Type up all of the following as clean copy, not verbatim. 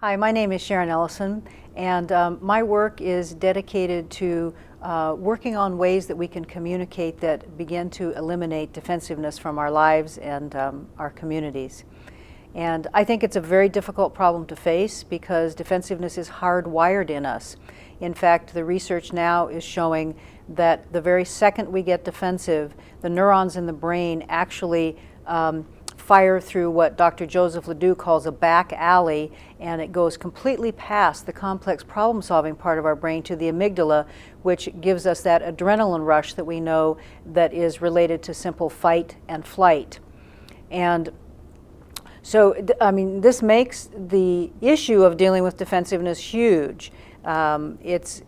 Hi, my name is Sharon Ellison, and my work is dedicated to working on ways that we can communicate that begin to eliminate defensiveness from our lives and our communities. And I think it's a very difficult problem to face because defensiveness is hardwired in us. In fact, the research now is showing that the very second we get defensive, the neurons in the brain actually fire through what Dr. Joseph Ledoux calls a back alley, and it goes completely past the complex problem-solving part of our brain to the amygdala, which gives us that adrenaline rush that we know that is related to simple fight and flight. And so, I mean, this makes the issue of dealing with defensiveness huge. It's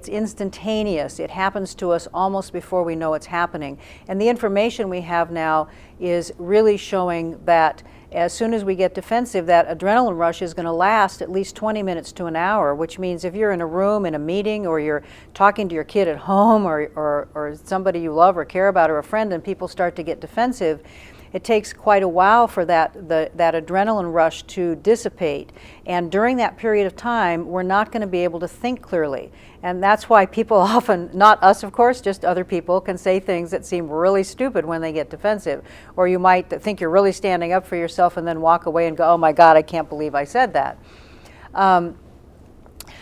instantaneous. It happens to us almost before we know it's happening. And the information we have now is really showing that as soon as we get defensive, that adrenaline rush is going to last at least 20 minutes to an hour, which means if you're in a room, in a meeting, or you're talking to your kid at home, or somebody you love or care about, or a friend, and people start to get defensive, it takes quite a while for that adrenaline rush to dissipate. And during that period of time, we're not going to be able to think clearly. And that's why people often, not us of course, just other people, can say things that seem really stupid when they get defensive. Or you might think you're really standing up for yourself and then walk away and go, oh my God, I can't believe I said that.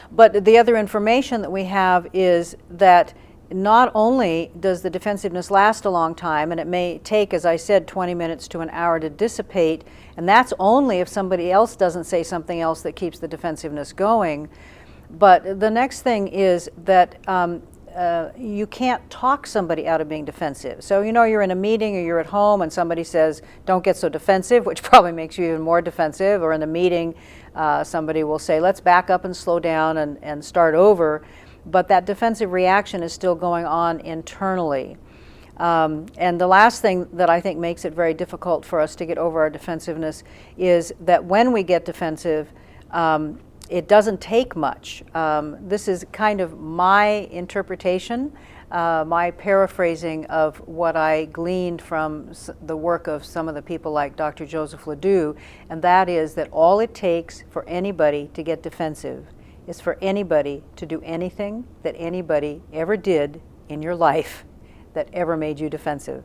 But the other information that we have is that not only does the defensiveness last a long time, and it may take, as I said, 20 minutes to an hour to dissipate, and that's only if somebody else doesn't say something else that keeps the defensiveness going. But the next thing is that you can't talk somebody out of being defensive. So you know you're in a meeting or you're at home and somebody says, don't get so defensive, which probably makes you even more defensive, or in a meeting somebody will say, let's back up and slow down and start over. But that defensive reaction is still going on internally. And the last thing that I think makes it very difficult for us to get over our defensiveness is that when we get defensive, it doesn't take much. This is kind of my interpretation, my paraphrasing of what I gleaned from the work of some of the people like Dr. Joseph Ledoux, and that is that all it takes for anybody to get defensive is for anybody to do anything that anybody ever did in your life that ever made you defensive.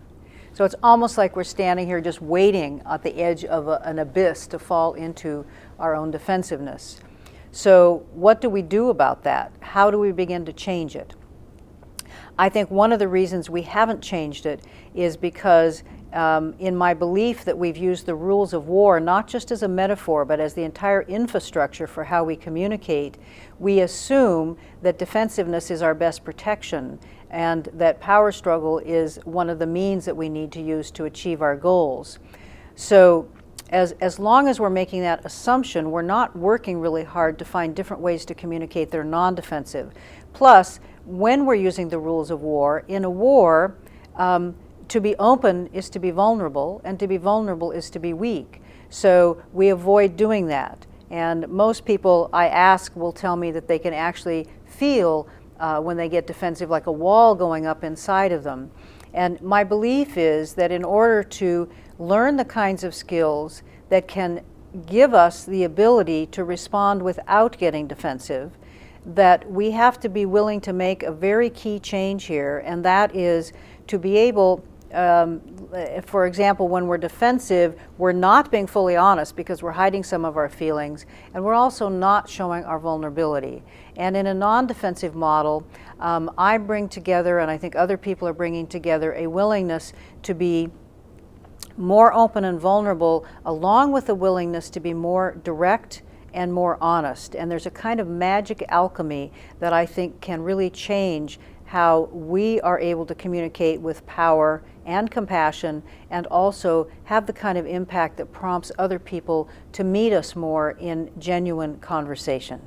So it's almost like we're standing here just waiting at the edge of an abyss to fall into our own defensiveness. So what do we do about that? How do we begin to change it? I think one of the reasons we haven't changed it is because in my belief that we've used the rules of war not just as a metaphor but as the entire infrastructure for how we communicate, we assume that defensiveness is our best protection and that power struggle is one of the means that we need to use to achieve our goals. So as long as we're making that assumption, we're not working really hard to find different ways to communicate that are non-defensive. Plus, when we're using the rules of war, in a war, to be open is to be vulnerable, and to be vulnerable is to be weak. So we avoid doing that. And most people I ask will tell me that they can actually feel when they get defensive like a wall going up inside of them. And my belief is that in order to learn the kinds of skills that can give us the ability to respond without getting defensive, that we have to be willing to make a very key change here, and that is to be able, for example, when we're defensive, we're not being fully honest because we're hiding some of our feelings, and we're also not showing our vulnerability. And in a non-defensive model, I bring together, and I think other people are bringing together, a willingness to be more open and vulnerable, along with a willingness to be more direct and more honest. And there's a kind of magic alchemy that I think can really change how we are able to communicate with power and compassion, and also have the kind of impact that prompts other people to meet us more in genuine conversation.